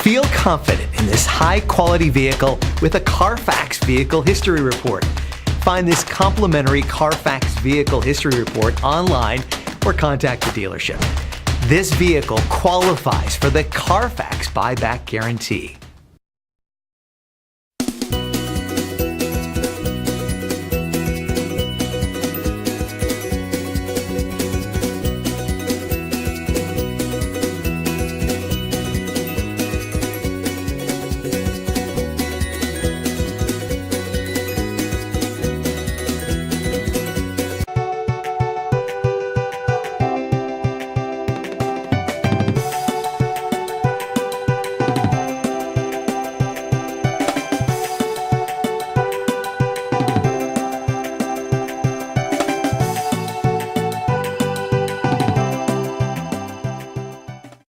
Feel confident in this high-quality vehicle with a Carfax Vehicle History Report. Find this complimentary Carfax Vehicle History Report online or contact the dealership. This vehicle qualifies for the Carfax Buyback Guarantee.